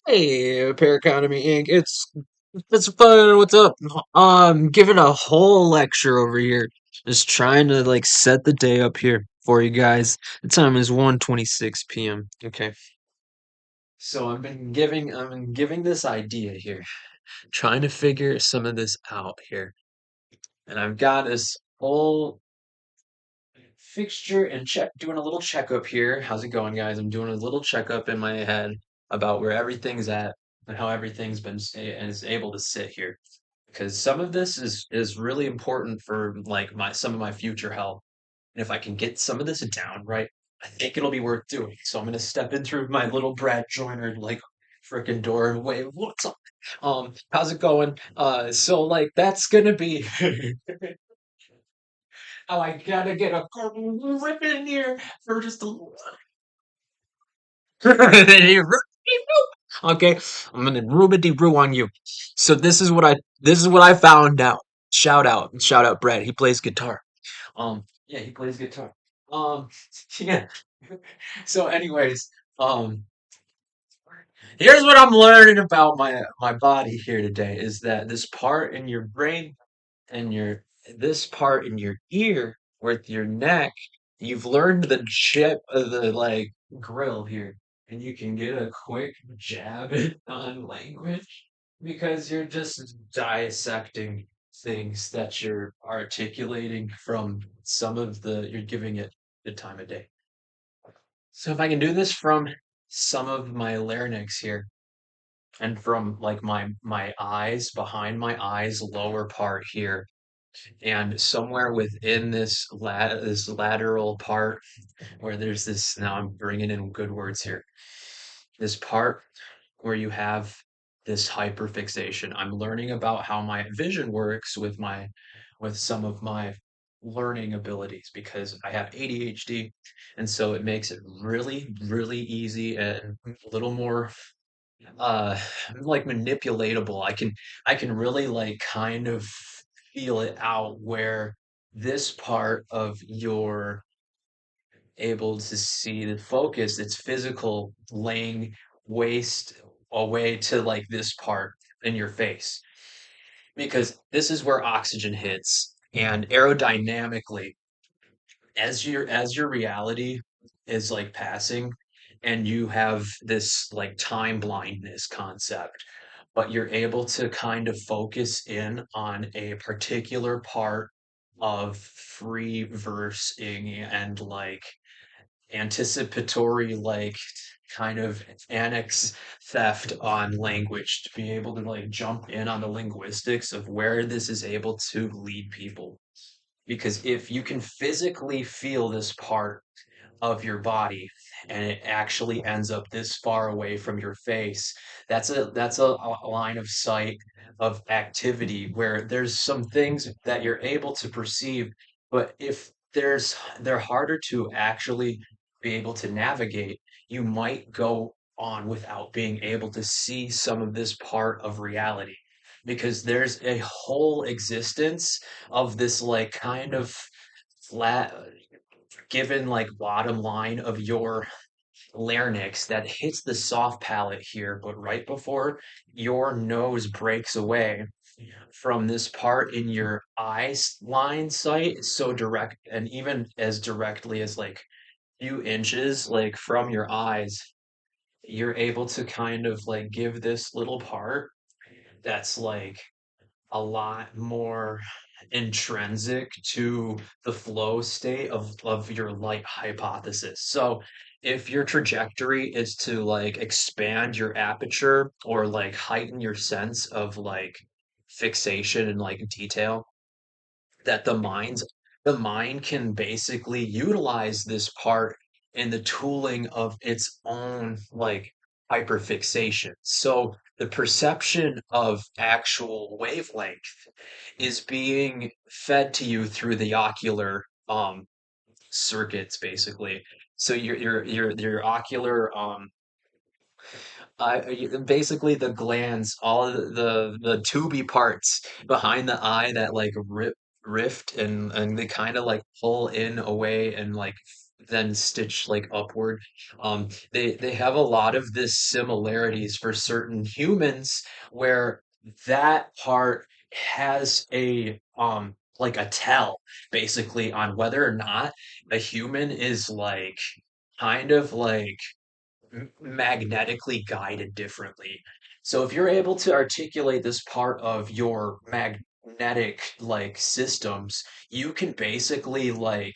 Hey, PARACONOMY Inc. It's fun. What's up? Giving a whole lecture over here. Just trying to like set the day up here for you guys. The time is 1:26 p.m. Okay. So I've been giving this idea here, trying to figure some of this out here. And I've got this whole fixture and check doing a little checkup here. How's it going, guys? I'm doing a little checkup in my head about where everything's at and how everything's been and is able to sit here. Because some of this is really important for like my some of my future health. And if I can get some of this down right, I think it'll be worth doing. So I'm gonna step in through my little Brad Joyner like freaking door and wave, what's up? How's it going? So like that's gonna be oh, I gotta get a grip in here for just a little. Okay, I'm gonna ruby roo on you. So this is what I found out. Shout out, Brett. He plays guitar. Yeah, he plays guitar. Um, yeah. So, anyways, um, here's what I'm learning about my body here today is that this part in your brain and this part in your ear with your neck, you've learned the chip of the like grill here, and you can get a quick jab on language because you're just dissecting things that you're articulating from some of you're giving it the time of day. So if I can do this from some of my larynx here and from like my eyes, behind my eyes, lower part here, and somewhere within this lateral part where there's this, now I'm bringing in good words here, this part where you have this hyperfixation. I'm learning about how my vision works with some of my learning abilities because I have ADHD, and so it makes it really easy and a little more uh like manipulatable. I can really like kind of feel it out where this part of your able to see the focus, it's physical, laying waste away to like this part in your face because this is where oxygen hits, and aerodynamically as your reality is like passing and you have this like time blindness concept, but you're able to kind of focus in on a particular part of free versing and like anticipatory like kind of annex theft on language to be able to like jump in on the linguistics of where this is able to lead people, because if you can physically feel this part of your body and it actually ends up this far away from your face, that's a line of sight of activity where there's some things that you're able to perceive, but if they're harder to actually be able to navigate, you might go on without being able to see some of this part of reality because there's a whole existence of this like kind of flat given like bottom line of your larynx that hits the soft palate here, but right before your nose breaks away from this part in your line sight, so direct, and even as directly as like few inches like from your eyes, you're able to kind of like give this little part that's like a lot more intrinsic to the flow state of your light hypothesis. So if your trajectory is to like expand your aperture or like heighten your sense of like fixation and like detail, that the mind can basically utilize this part in the tooling of its own like hyperfixation. So the perception of actual wavelength is being fed to you through the ocular circuits basically. So your ocular basically the glands, all of the tubey parts behind the eye that like rift and they kind of like pull in away and like then stitched like upward. They have a lot of this similarities for certain humans where that part has a like a tell basically on whether or not a human is like kind of like magnetically guided differently. So if you're able to articulate this part of your magnetic like systems, you can basically like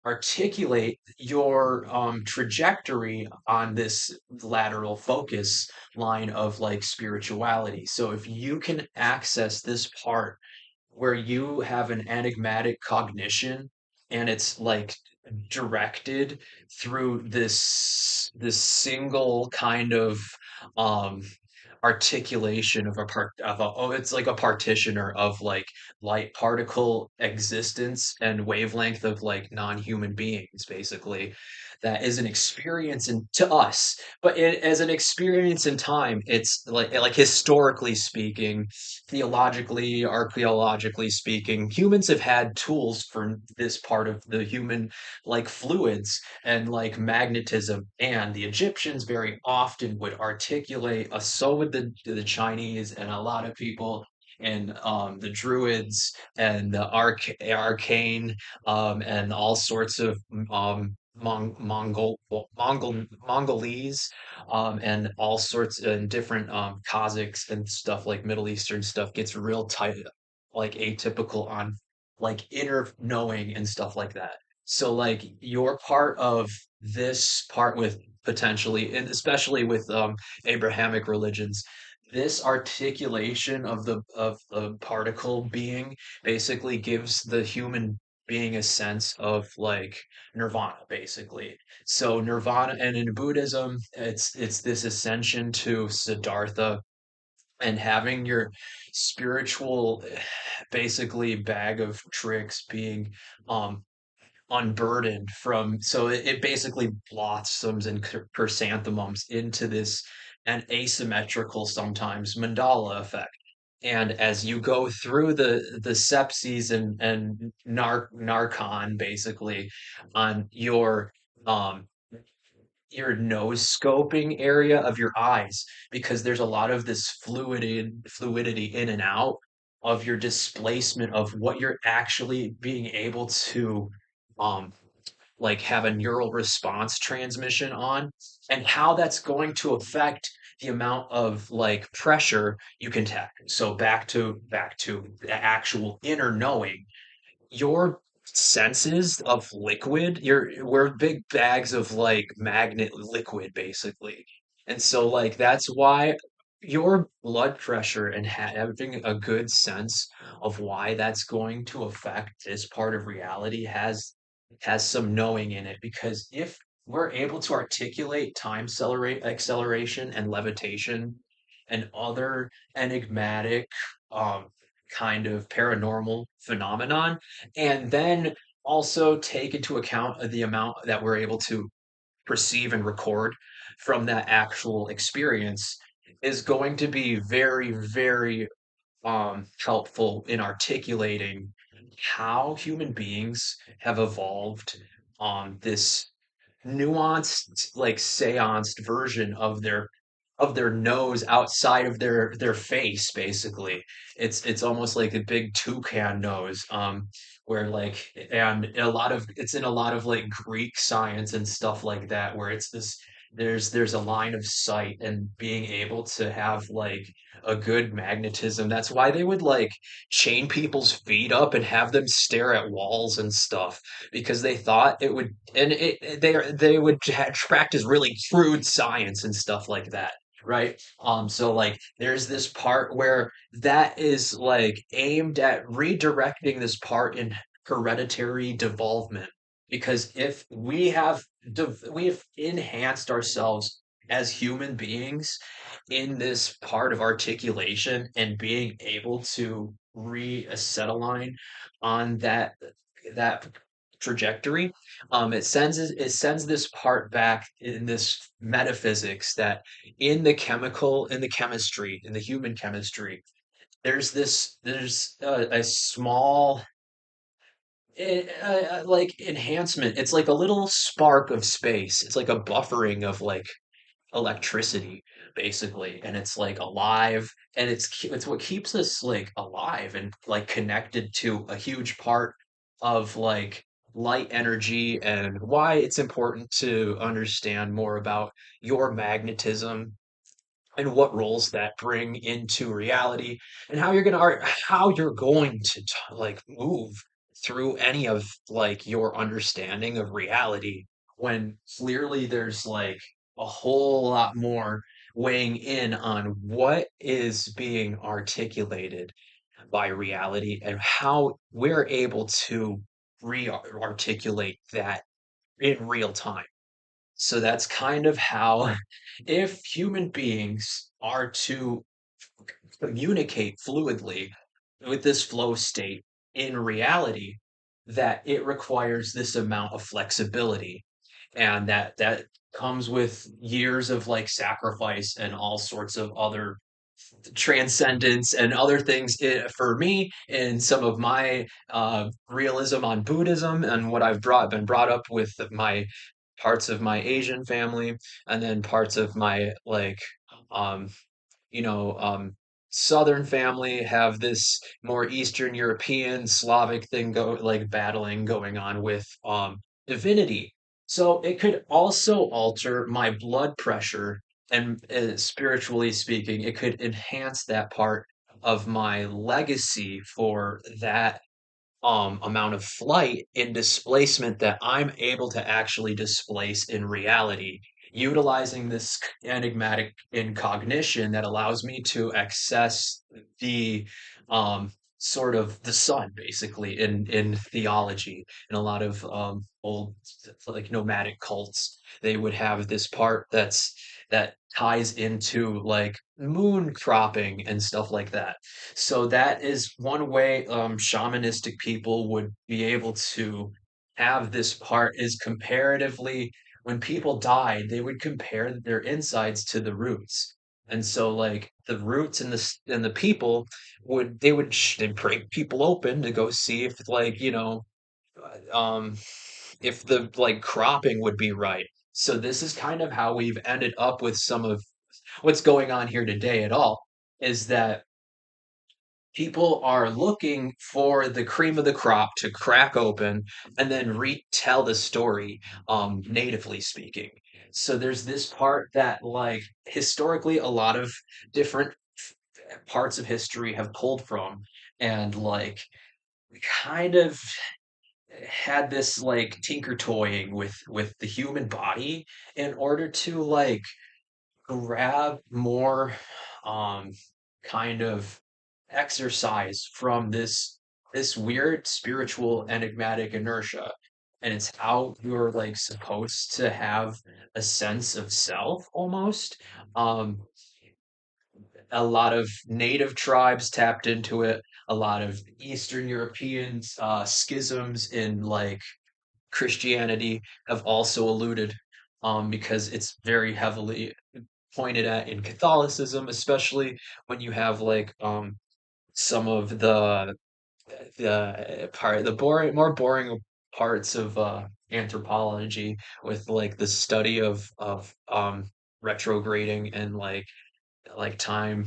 articulate your trajectory on this lateral focus line of like spirituality. So if you can access this part where you have an enigmatic cognition and it's like directed through this single kind of um articulation of a part of a oh it's like a partitioner of like light particle existence and wavelength of like non-human beings basically, that is an experience in, to us, but as an experience in time it's like historically speaking, theologically, archaeologically speaking, humans have had tools for this part of the human, like fluids and like magnetism. And the Egyptians very often would articulate, so would the Chinese and a lot of people. And the Druids and the arcane and all sorts of Mongolese and all sorts and different Kazakhs and stuff like Middle Eastern stuff gets real tight, like atypical on like inner knowing and stuff like that. So like you're part of this part with potentially, and especially with Abrahamic religions, this articulation of the particle being basically gives the human being a sense of like nirvana, basically. So nirvana, and in Buddhism, it's this ascension to Siddhartha and having your spiritual basically bag of tricks being um unburdened from, so it basically blossoms and chrysanthemums into this an asymmetrical sometimes mandala effect. And as you go through the sepses and narcon basically on um your nose scoping area of your eyes, because there's a lot of this fluidity in and out of your displacement of what you're actually being able to um like have a neural response transmission on, and how that's going to affect the amount of like pressure you can take. So back to the actual inner knowing, your senses of liquid, we're big bags of like magnet liquid basically. And so like that's why your blood pressure and having a good sense of why that's going to affect this part of reality has some knowing in it, because if we're able to articulate time acceleration and levitation and other enigmatic um kind of paranormal phenomenon, and then also take into account the amount that we're able to perceive and record from that actual experience, is going to be very, very helpful in articulating how human beings have evolved on this nuanced, like seanced version of their nose outside of their face, basically. It's almost like a big toucan nose, where like, and a lot of it's in a lot of like Greek science and stuff like that, where it's this there's a line of sight and being able to have like a good magnetism. That's why they would like chain people's feet up and have them stare at walls and stuff, because they thought it would, and they would practice really crude science and stuff like that, right? So like there's this part where that is like aimed at redirecting this part in hereditary devolvement, because if we have enhanced ourselves as human beings in this part of articulation and being able to reacetalign on that trajectory, it sends this part back in this metaphysics that in the chemistry, in the human chemistry, there's a small Like enhancement. It's like a little spark of space. It's like a buffering of like electricity basically, and it's like alive, and it's what keeps us like alive and like connected to a huge part of like light energy, and why it's important to understand more about your magnetism and what roles that bring into reality, and how you're how you're going to like move through any of like your understanding of reality, when clearly there's like a whole lot more weighing in on what is being articulated by reality, and how we're able to re-articulate that in real time. So that's kind of how, if human beings are to communicate fluidly with this flow state in reality, that it requires this amount of flexibility, and that comes with years of like sacrifice and all sorts of other transcendence and other things, for me, in some of my realism on Buddhism, and what I've been brought up with my parts of my Asian family, and then parts of my like um you know, Southern family have this more Eastern European Slavic thing like battling going on with divinity. So it could also alter my blood pressure, and spiritually speaking, it could enhance that part of my legacy for that amount of flight and displacement that I'm able to actually displace in reality, utilizing this enigmatic incognition that allows me to access the sort of the sun, basically, in theology. In a lot of old like nomadic cults, they would have this part that ties into like moon cropping and stuff like that. So that is one way shamanistic people would be able to have this part, is comparatively, when people died, they would compare their insides to the roots. And so like the roots and and the people they'd break people open to go see if like, if the like cropping would be right. So this is kind of how we've ended up with some of what's going on here today at all, is that people are looking for the cream of the crop to crack open and then retell the story, natively speaking. So there's this part that, like, historically, a lot of different parts of history have pulled from, and like kind of had this like tinker toying with the human body in order to like grab more um kind of exercise from this weird spiritual enigmatic inertia, and it's how you're like supposed to have a sense of self almost. um a lot of native tribes tapped into it, a lot of Eastern Europeans, schisms in like Christianity have also alluded, because it's very heavily pointed at in Catholicism, especially when you have like some of the boring, more boring parts of anthropology, with like the study of retrograding and like time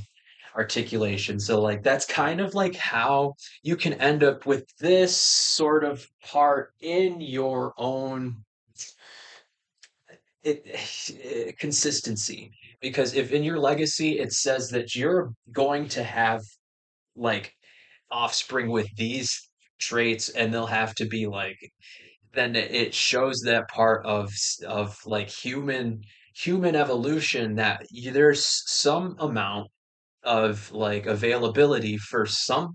articulation. So like that's kind of like how you can end up with this sort of part in your own consistency, because if in your legacy it says that you're going to have like offspring with these traits, and they'll have to be like, then it shows that part of like human evolution, that there's some amount of like availability for some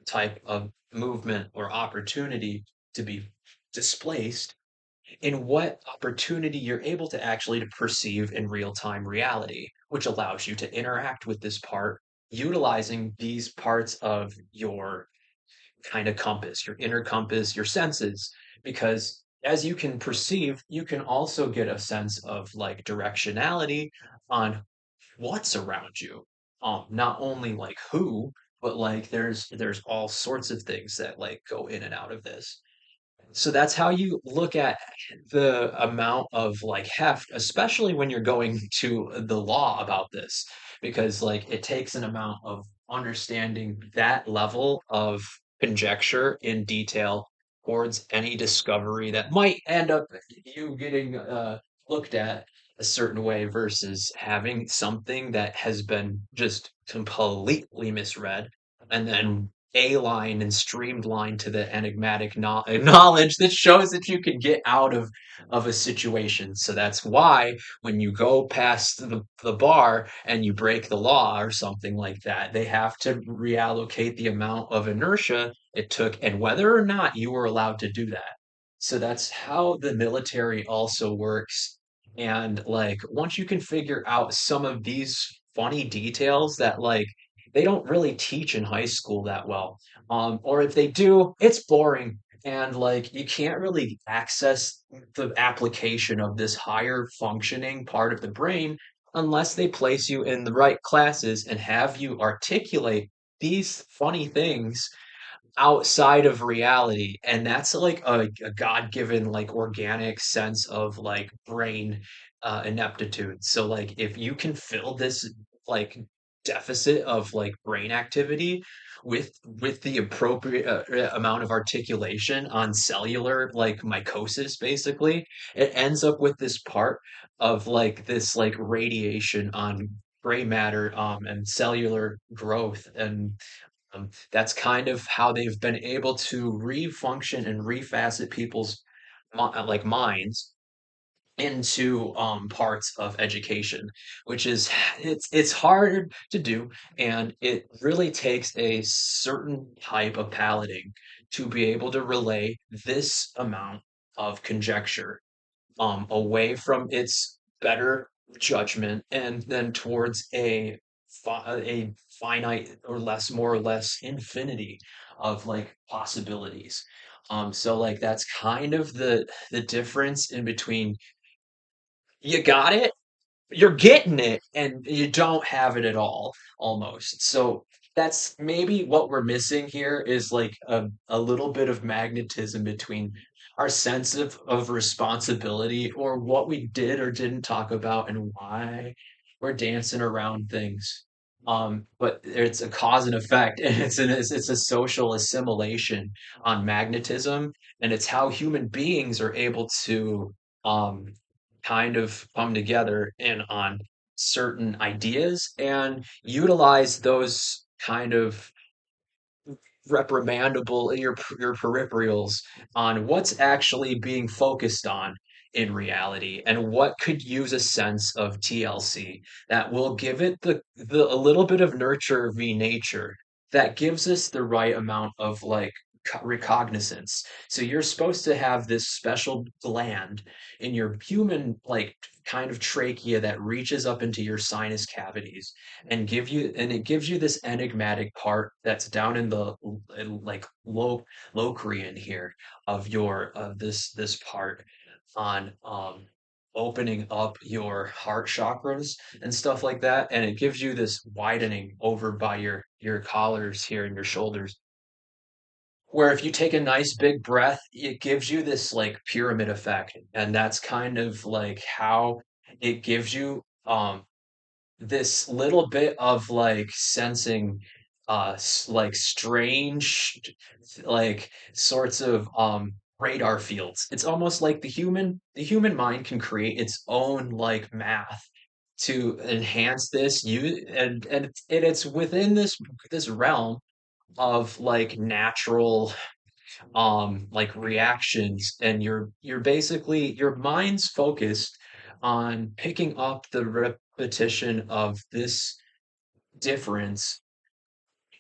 type of movement or opportunity to be displaced, in what opportunity you're able to actually to perceive in real-time reality, which allows you to interact with this part, utilizing these parts of your kind of compass, your inner compass, your senses, because as you can perceive, you can also get a sense of like directionality on what's around you. Not only like who, but like there's all sorts of things that like go in and out of this. So that's how you look at the amount of like heft, especially when you're going to the law about this, because like it takes an amount of understanding that level of conjecture in detail towards any discovery that might end up you getting looked at a certain way versus having something that has been just completely misread and then a line and streamlined to the enigmatic knowledge that shows that you can get out of a situation. So that's why when you go past the bar and you break the law or something like that, they have to reallocate the amount of inertia it took and whether or not you were allowed to do that. So that's how the military also works. And like once you can figure out some of these funny details that like they don't really teach in high school that well. Or if they do, it's boring. And like you can't really access the application of this higher functioning part of the brain unless they place you in the right classes and have you articulate these funny things outside of reality, and that's like a god-given like organic sense of like brain ineptitude. So like if you can fill this like deficit of like brain activity with the appropriate amount of articulation on cellular like mycosis, basically it ends up with this part of like this like radiation on gray matter and cellular growth, and that's kind of how they've been able to refunction and refacet people's like minds into parts of education, which is it's hard to do, and it really takes a certain type of palading to be able to relay this amount of conjecture away from its better judgment and then towards a finite or less, more or less infinity of like possibilities. So like that's kind of the difference in between you got it, you're getting it, and you don't have it at all, almost. So that's maybe what we're missing here is like a little bit of magnetism between our sense of responsibility or what we did or didn't talk about and why we're dancing around things. But it's a cause and effect, and it's a social assimilation on magnetism, and it's how human beings are able to um kind of come together in on certain ideas and utilize those kind of reprimandable your peripherals on what's actually being focused on in reality and what could use a sense of TLC that will give it the a little bit of nurture v nature that gives us the right amount of like recognizance. So you're supposed to have this special gland in your human like kind of trachea that reaches up into your sinus cavities and it gives you this enigmatic part that's down in the like locrian here of your of this part on opening up your heart chakras and stuff like that, and it gives you this widening over by your collars here and your shoulders, where if you take a nice big breath it gives you this like pyramid effect, and that's kind of like how it gives you this little bit of like sensing like strange like sorts of radar fields. It's almost like the human mind can create its own like math to enhance this you and it's within this realm of like natural like reactions, and you're basically your mind's focused on picking up the repetition of this difference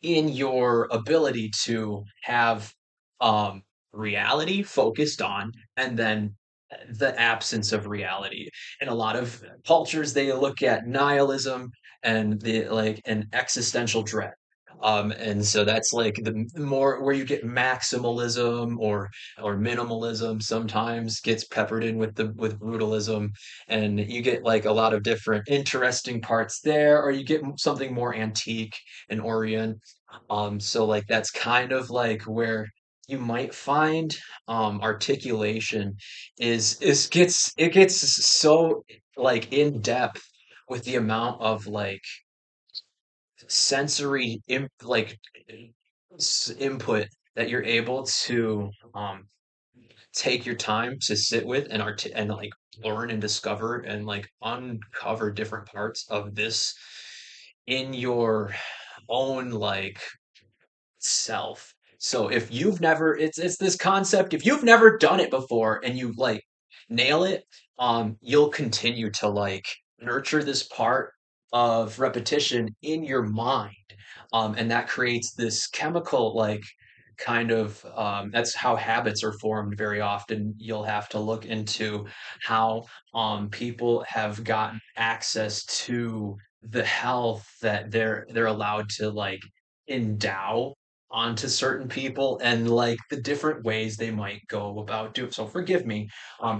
in your ability to have um reality focused on and then the absence of reality. In a lot of cultures they look at nihilism and the like an existential dread, and so that's like the more where you get maximalism or minimalism sometimes gets peppered in with brutalism, and you get like a lot of different interesting parts there, or you get something more antique and orient. So like that's kind of like where you might find articulation is gets so like in depth with the amount of like sensory input that you're able to take your time to sit with and like learn and discover and like uncover different parts of this in your own like self. So if you've never it's this concept, if you've never done it before and you like nail it, you'll continue to like nurture this part of repetition in your mind. And that creates this chemical like kind of that's how habits are formed very often. You'll have to look into how people have gotten access to the health that they're allowed to like endow onto certain people and like the different ways they might go about doing so. Forgive me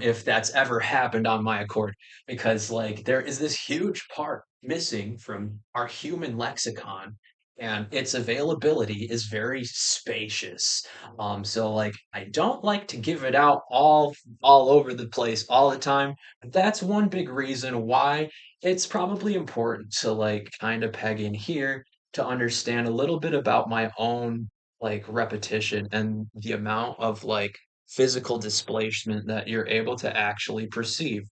if that's ever happened on my accord, because like there is this huge part missing from our human lexicon, and its availability is very spacious. So like I don't like to give it out all over the place all the time, but that's one big reason why it's probably important to like kind of peg in here to understand a little bit about my own like repetition and the amount of like physical displacement that you're able to actually perceive.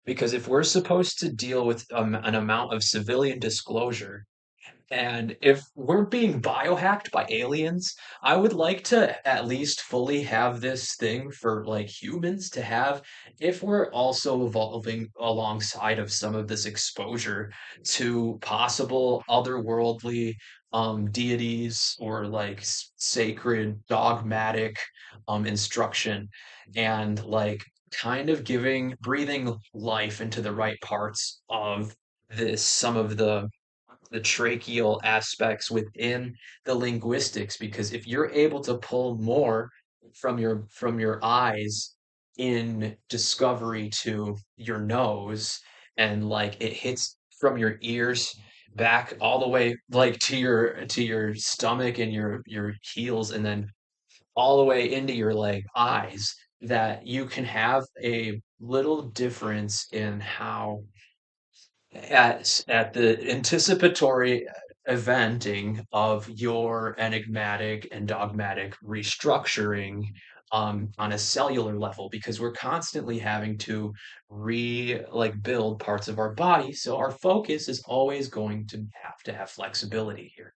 Because if we're supposed to deal with an amount of civilian disclosure, and if we're being biohacked by aliens, I would like to at least fully have this thing for like humans to have if we're also evolving alongside of some of this exposure to possible otherworldly deities or like sacred dogmatic instruction and like kind of giving breathing life into the right parts of this some of the tracheal aspects within the linguistics, because if you're able to pull more from your eyes in discovery to your nose, and like it hits from your ears back all the way like to your stomach and your heels, and then all the way into your like eyes, that you can have a little difference in how at the anticipatory eventing of your enigmatic and dogmatic restructuring on a cellular level, because we're constantly having to like build parts of our body, so our focus is always going to have flexibility here.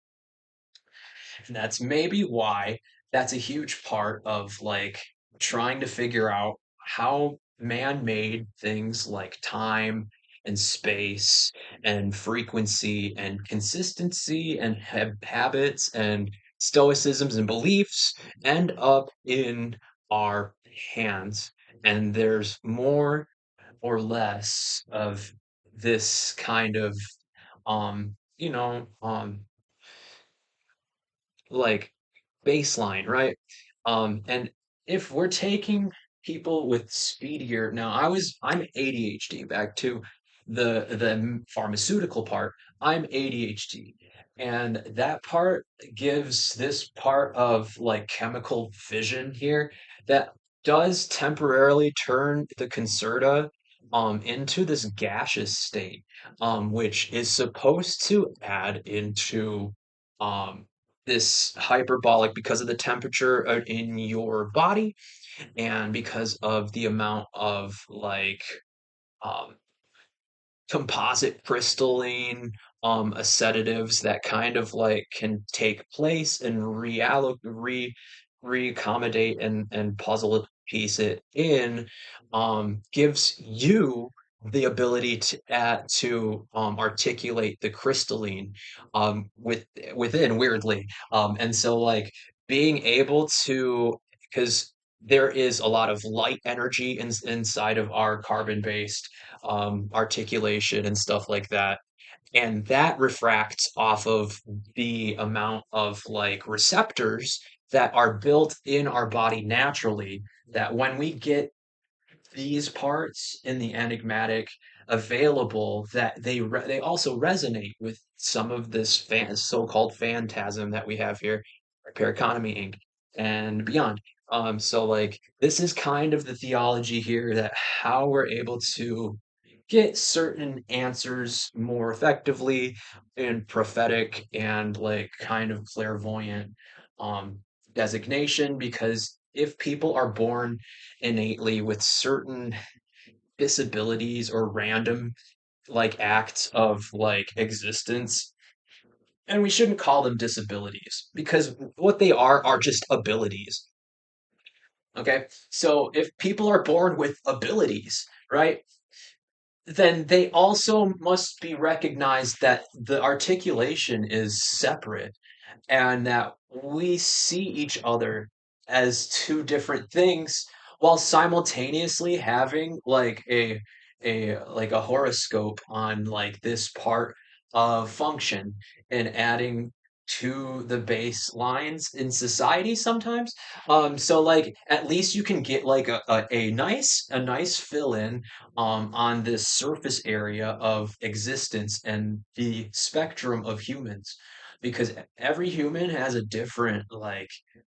And that's maybe why that's a huge part of like trying to figure out how man-made things like time and space and frequency and consistency and habits and stoicisms and beliefs end up in our hands. And there's more or less of this kind of you know like baseline, right? And if we're taking people with speedier, now I'm ADHD, back to the pharmaceutical part. I'm ADHD, and that part gives this part of like chemical fission here that does temporarily turn the concerta into this gaseous state, which is supposed to add into um this hyperbolic because of the temperature in your body and because of the amount of like um, composite crystalline sedatives that kind of like can take place and reaccommodate and puzzle it, piece it in, gives you the ability to articulate the crystalline within weirdly, and so like being able to, because there is a lot of light energy inside of our carbon based articulation and stuff like that. And that refracts off of the amount of like receptors that are built in our body naturally. That when we get these parts in the enigmatic available, that they also resonate with some of this so-called phantasm that we have here, Paraconomy Inc. and beyond. So like this is kind of the theology here that how we're able to get certain answers more effectively in prophetic and like kind of clairvoyant um designation, because if people are born innately with certain disabilities or random like acts of like existence, and we shouldn't call them disabilities because what they are just abilities. Okay. So if people are born with abilities, right, then they also must be recognized that the articulation is separate and that we see each other as two different things while simultaneously having like a horoscope on like this part of function and adding to the baselines in society sometimes. So like at least you can get like a nice fill in on this surface area of existence and the spectrum of humans, because every human has a different like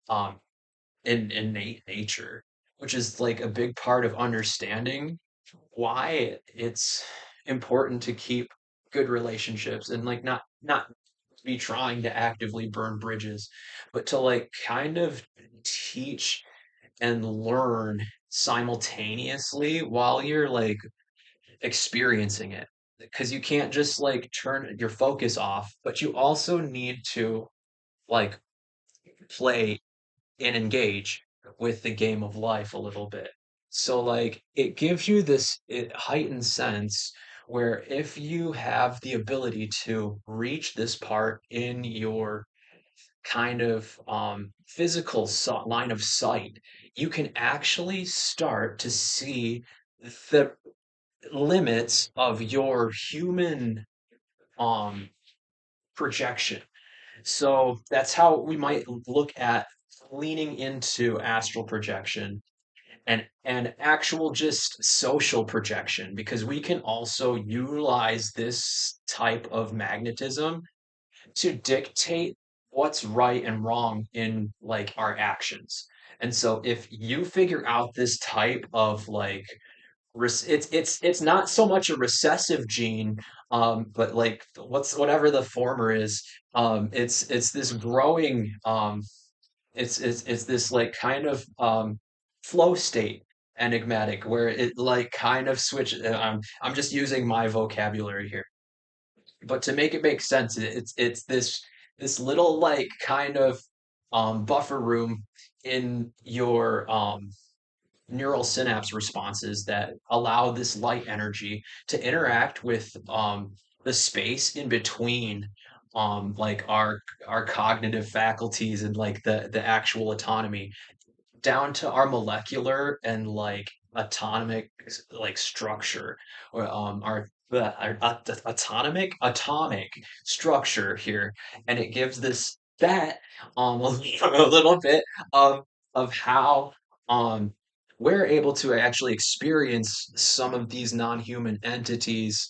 um innate nature, which is like a big part of understanding why it's important to keep good relationships and like not be trying to actively burn bridges, but to like kind of teach and learn simultaneously while you're like experiencing it, because you can't just like turn your focus off, but you also need to like play and engage with the game of life a little bit. So like it gives you this heightened sense where if you have the ability to reach this part in your kind of physical line of sight, you can actually start to see the limits of your human um projection. So that's how we might look at leaning into astral projection and actual just social projection, because we can also utilize this type of magnetism to dictate what's right and wrong in like our actions. And so if you figure out this type of like it's not so much a recessive gene, but like whatever the former is, it's this growing, it's this like kind of flow state enigmatic where it like kind of switch. I'm just using my vocabulary here, but to make it make sense, it's this little like kind of buffer room in your neural synapse responses that allow this light energy to interact with the space in between like our cognitive faculties and like the actual autonomy down to our molecular and like atomic like structure, or our atomic structure here, and it gives this that a little bit of how um we're able to actually experience some of these non-human entities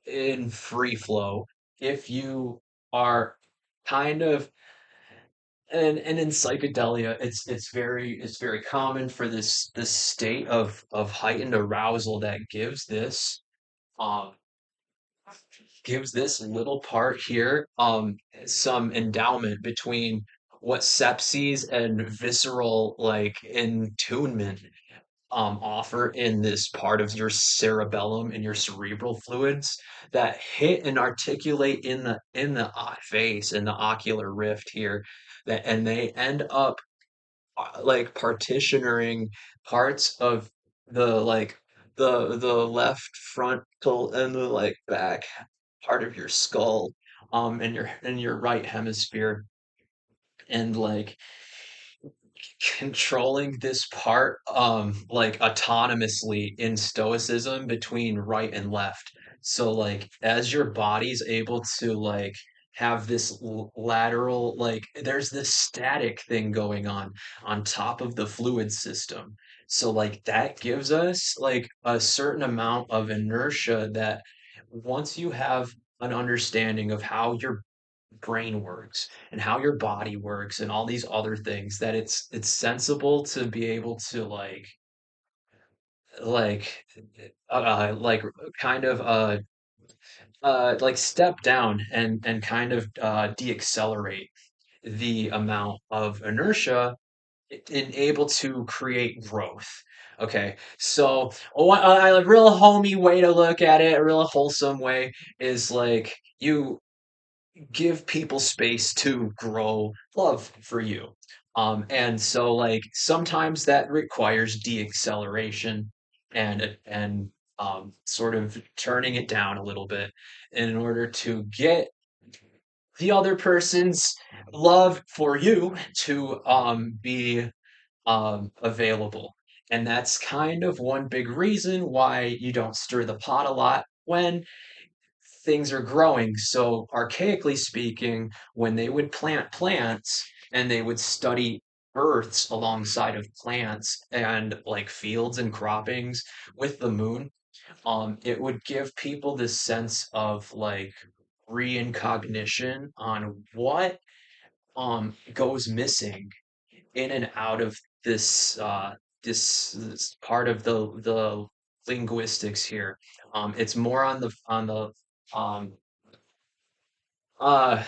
in free flow if you are kind of, and in psychedelia it's very common for this state of heightened arousal that um gives this little part here some endowment between what sepses and visceral like entombment offer in this part of your cerebellum and your cerebral fluids that hit and articulate in the face in the ocular rift here, that and they end up like partitioning parts of the left frontal and the like back part of your skull and your right hemisphere, and like controlling this part like autonomously in stoicism between right and left. So like as your body's able to like have this lateral, like there's this static thing going on top of the fluid system, so like that gives us like a certain amount of inertia that once you have an understanding of how your brain works and how your body works and all these other things that it's sensible to be able to like like kind of like step down and kind of deaccelerate the amount of inertia and able to create growth. Okay, so a real homey way to look at it, a real wholesome way, is like you give people space to grow love for you. And so like sometimes that requires deacceleration and sort of turning it down a little bit in order to get the other person's love for you to be available. And that's kind of one big reason why you don't stir the pot a lot when things are growing. So, archaically speaking, when they would plant plants and they would study earths alongside of plants and like fields and croppings with the moon, it would give people this sense of like reincognition on what goes missing in and out of this part of the linguistics here. It's more on the um uh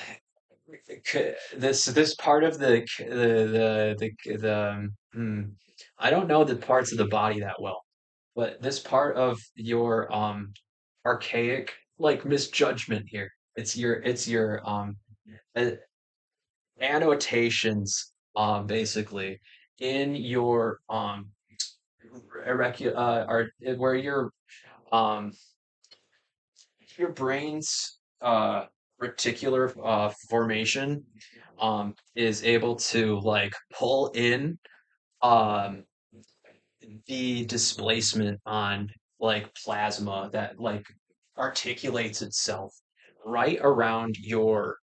this part of I don't know the parts of the body that well, but this part of your archaic like misjudgment here. It's your a- annotations basically in your are where um your brain's reticular formation is able to like pull in um the displacement on like plasma that like articulates itself right around your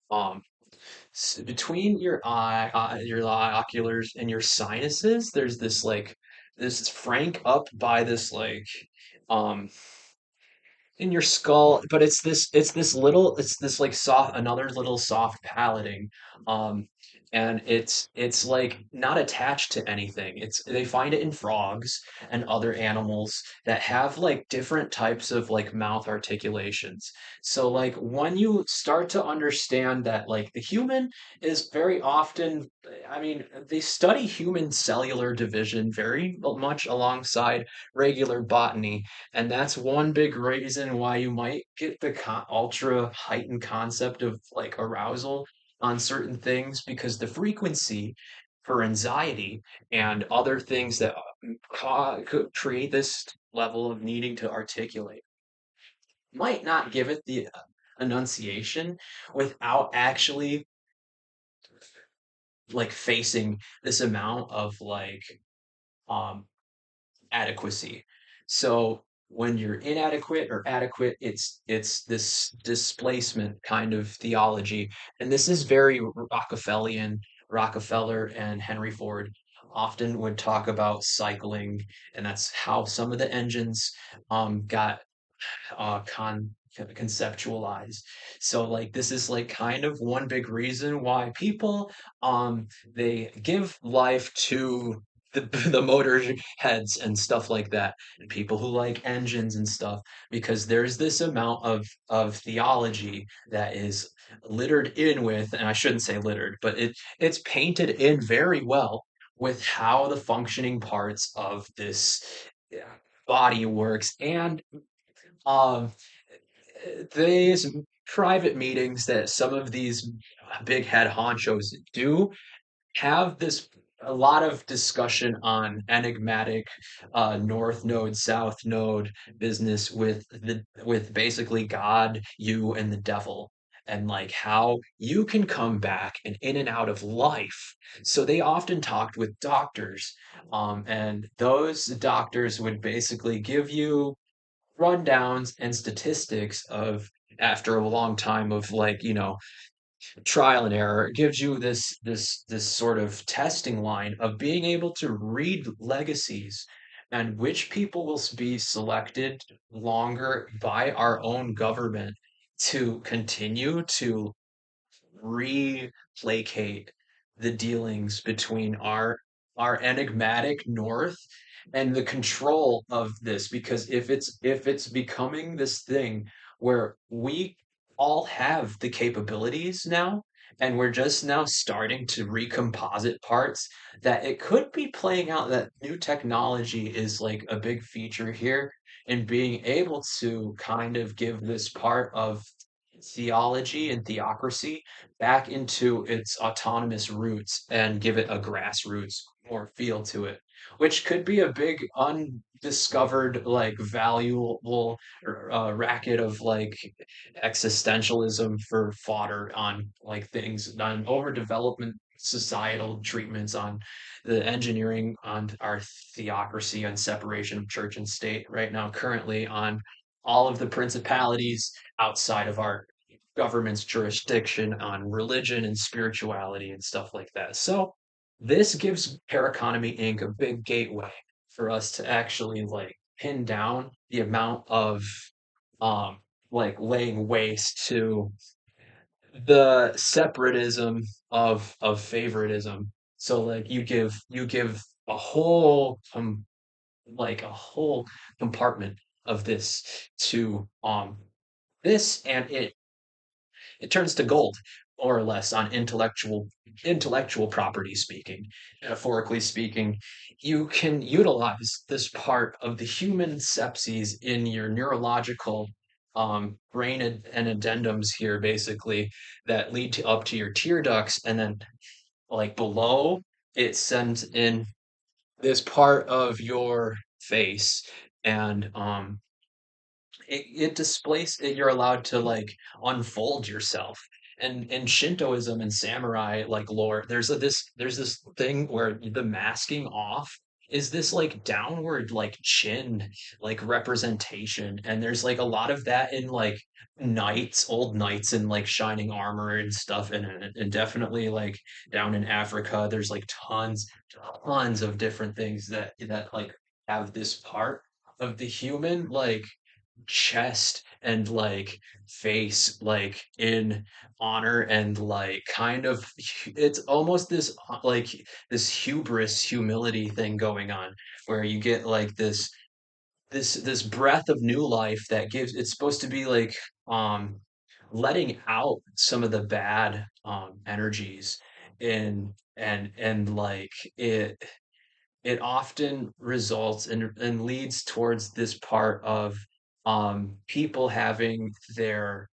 between your oculars and your sinuses. There's this like this frank up by this like um in your skull, but it's this like soft another little soft palating. um and it's like not attached to anything. It's they find it in frogs and other animals that have like different types of like mouth articulations. So like when you start to understand that like the human is very often, I mean, they study human cellular division very much alongside regular botany, and that's one big reason why you might get the ultra heightened concept of like arousal on certain things, because the frequency for anxiety and other things that could create this level of needing to articulate might not give it the enunciation without actually like facing this amount of like um adequacy. So when you're inadequate or adequate, it's this displacement kind of theology, and this is very Rockefellerian. Rockefeller and Henry Ford often would talk about cycling, and that's how some of the engines got conceptualized. So like this is like kind of one big reason why people they give life to the the motor heads and stuff like that, and people who like engines and stuff, because there's this amount of theology that is littered in with, and I shouldn't say littered, but it's painted in very well with how the functioning parts of this yeah, body works. And um these private meetings that some of these big head honchos do have this a lot of discussion on enigmatic north node south node business with basically God, you, and the devil, and like how you can come back and in and out of life. So they often talked with doctors, and those doctors would basically give you rundowns and statistics of after a long time of like trial and error. It gives you this sort of testing line of being able to read legacies and which people will be selected longer by our own government to continue to re-placate the dealings between our enigmatic North and the control of this, because if it's becoming this thing where we all have the capabilities now and we're just now starting to recomposite parts, that it could be playing out that new technology is like a big feature here in being able to kind of give this part of theology and theocracy back into its autonomous roots and give it a grassroots more feel to it, which could be a big undiscovered, like valuable racket of like existentialism for fodder on like things on overdevelopment, societal treatments on the engineering, on our theocracy, on separation of church and state right now, currently on all of the principalities outside of our government's jurisdiction, on religion and spirituality and stuff like that. So this gives Paraconomy Inc. a big gateway for us to actually like pin down the amount of um like laying waste to the separatism of favoritism. So like you give a whole like a whole compartment of this to this, and it turns to gold, more or less, on intellectual property speaking. Metaphorically speaking, you can utilize this part of the human sepses in your neurological brain and addendums here, basically, that lead to up to your tear ducts, and then like below it sends in this part of your face, and it displays it, you're allowed to like unfold yourself. And in Shintoism and samurai like lore, there's this thing where the masking off is this like downward like chin like representation, and there's like a lot of that in like knights, old knights in like shining armor and stuff, and definitely like down in Africa there's like tons of different things that like have this part of the human like chest and like face like in honor, and like kind of it's almost this like this hubris humility thing going on, where you get like this breath of new life that gives, it's supposed to be like um letting out some of the bad energies in, and like it often results and leads towards this part of people having their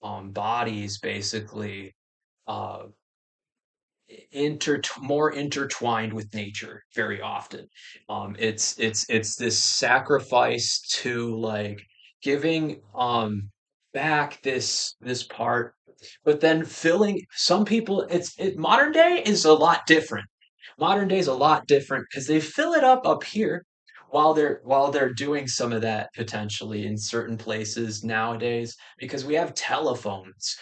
bodies basically uh, more intertwined with nature very often. It's this sacrifice to like giving back this part, but then filling some people. Modern day is a lot different. Modern day is a lot different because they fill it up here while they're doing some of that potentially in certain places nowadays, because we have telephones.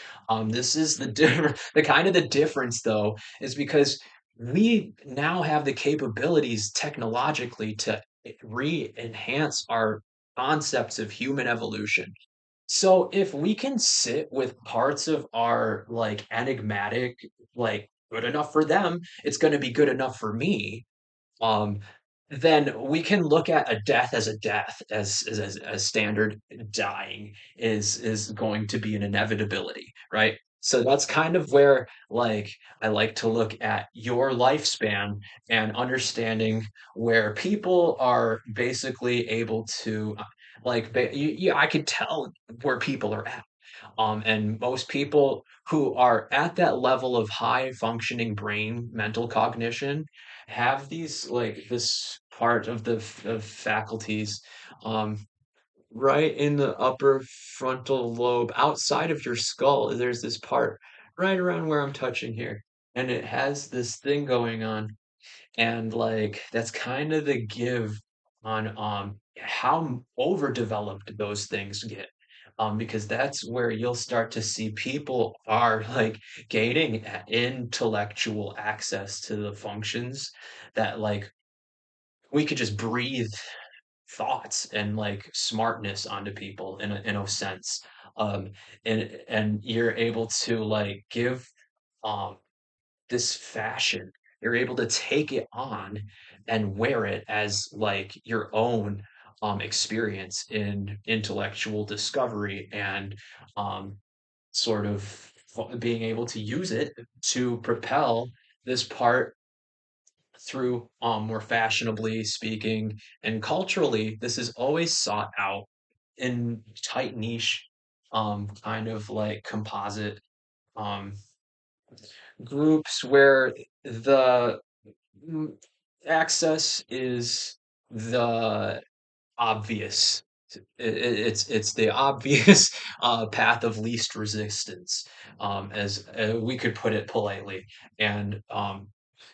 This is the different the kind of the difference though, is because we now have the capabilities technologically to re-enhance our concepts of human evolution. So if we can sit with parts of our like enigmatic, like good enough for them, it's going to be good enough for me, um, then we can look at a death as a death, as standard. Dying is going to be an inevitability, right? So that's kind of where like I like to look at your lifespan and understanding where people are basically able to I could tell where people are at. And most people who are at that level of high functioning brain mental cognition have these like this part of of faculties um, right in the upper frontal lobe outside of your skull. There's this part right around where I'm touching here, and it has this thing going on, and like that's kind of the give on how overdeveloped those things get, because that's where you'll start to see people are like gaining intellectual access to the functions that like we could just breathe thoughts and like smartness onto people in a sense, um and you're able to like give um, this fashion. You're able to take it on and wear it as like your own experience in intellectual discovery and um, sort of being able to use it to propel this part through more fashionably speaking and culturally. This is always sought out in tight niche kind of like composite um, groups where the mm, access is the obvious. It's the obvious path of least resistance, as we could put it politely, and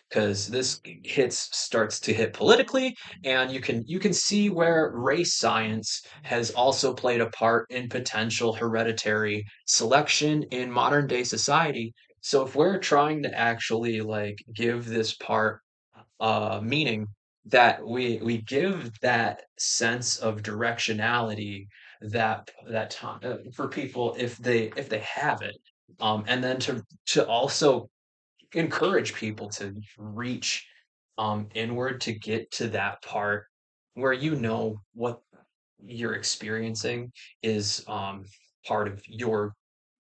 because this hits starts to hit politically, and you can see where race science has also played a part in potential hereditary selection in modern day society. So if we're trying to actually like give this part meaning, that we give that sense of directionality, that time for people if they have it, and then to also encourage people to reach inward to get to that part where you know what you're experiencing is part of your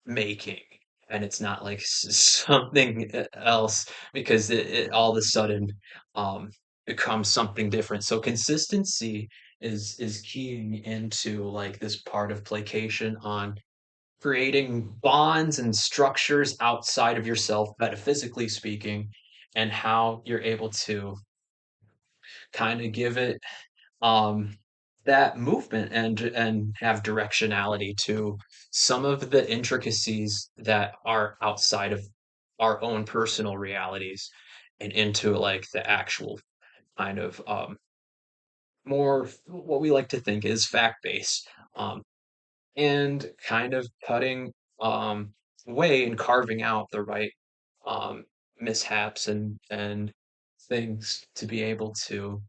making, and it's not like something else, because it all of a sudden um becomes something different. So consistency is keying into like this part of placation on creating bonds and structures outside of yourself, metaphysically speaking, and how you're able to kind of give it um, that movement and have directionality to some of the intricacies that are outside of our own personal realities, and into like the actual kind of more what we like to think is fact based, um, and kind of cutting way and carving out the right um, mishaps and things to be able to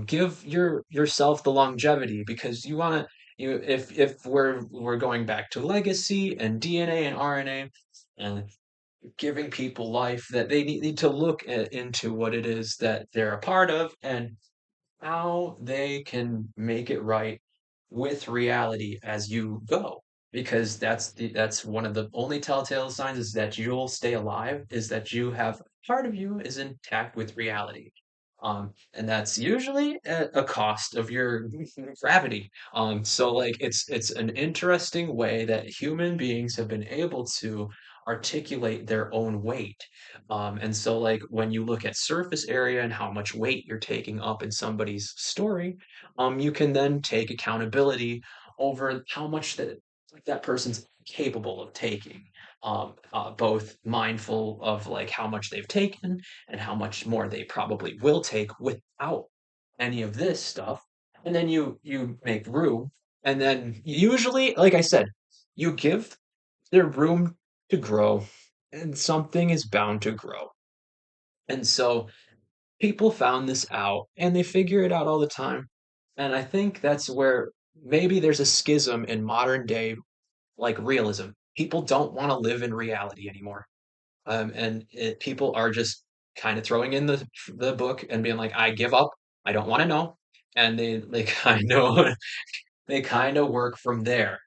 give yourself the longevity, because you want to, if we're going back to legacy and DNA and RNA and giving people life, that they need to look into what it is that they're a part of and how they can make it right with reality as you go, because that's one of the only telltale signs is that you'll stay alive, is that you have part of you is intact with reality, and that's usually at a cost of your gravity. So like it's an interesting way that human beings have been able to articulate their own weight, and so like when you look at surface area and how much weight you're taking up in somebody's story, you can then take accountability over how much that person's capable of taking, both mindful of like how much they've taken and how much more they probably will take without any of this stuff. And then you make room, and then usually, like I said, you give their room to grow, and something is bound to grow. And so people found this out, and they figure it out all the time. And I think that's where maybe there's a schism in modern day like realism. People don't want to live in reality anymore. People are just kind of throwing in the book and being like, I give up. I don't want to know. And they kind of they kind of work from there.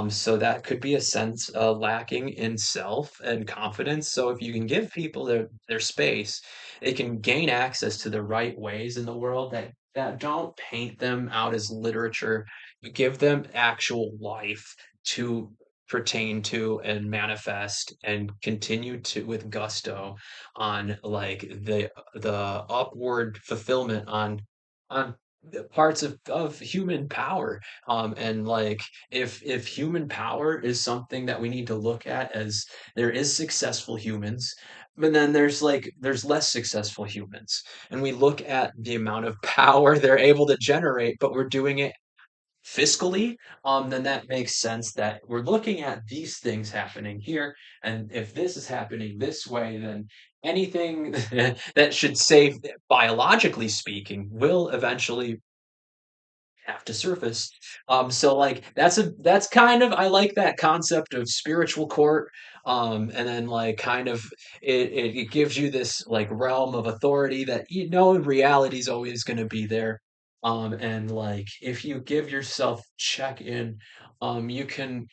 So that could be a sense lacking in self and confidence. So if you can give people their space, they can gain access to the right ways in the world that don't paint them out as literature. You give them actual life to pertain to and manifest and continue to with gusto on like the upward fulfillment on the parts of human power, and like if human power is something that we need to look at, as there is successful humans, but then there's less successful humans, and we look at the amount of power they're able to generate, but we're doing it fiscally, then that makes sense that we're looking at these things happening here, and if this is happening this way, then anything that should save biologically speaking will eventually have to surface. So like that's kind of, I like that concept of spiritual court, And then like kind of it gives you this like realm of authority that you know reality is always going to be there. And like if you give yourself check in, you can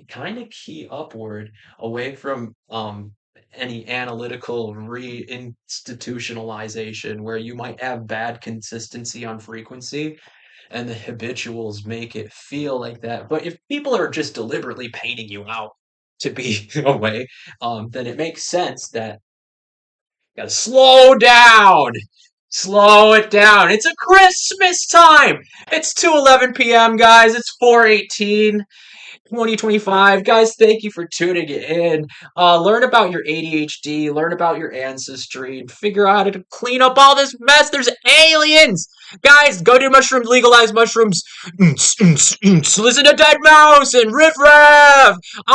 kind of key upward away from any analytical reinstitutionalization where you might have bad consistency on frequency and the habituals make it feel like that. But if people are just deliberately painting you out to be away, then it makes sense that you gotta slow down. Slow it down. It's a Christmas time. It's 2:11 p.m., guys. It's 4:18. 2025. Guys, thank you for tuning in. Learn about your ADHD, learn about your ancestry, and figure out how to clean up all this mess. There's aliens! Guys, go do mushrooms, legalize mushrooms. Listen to Dead Mouse and Riff Raff!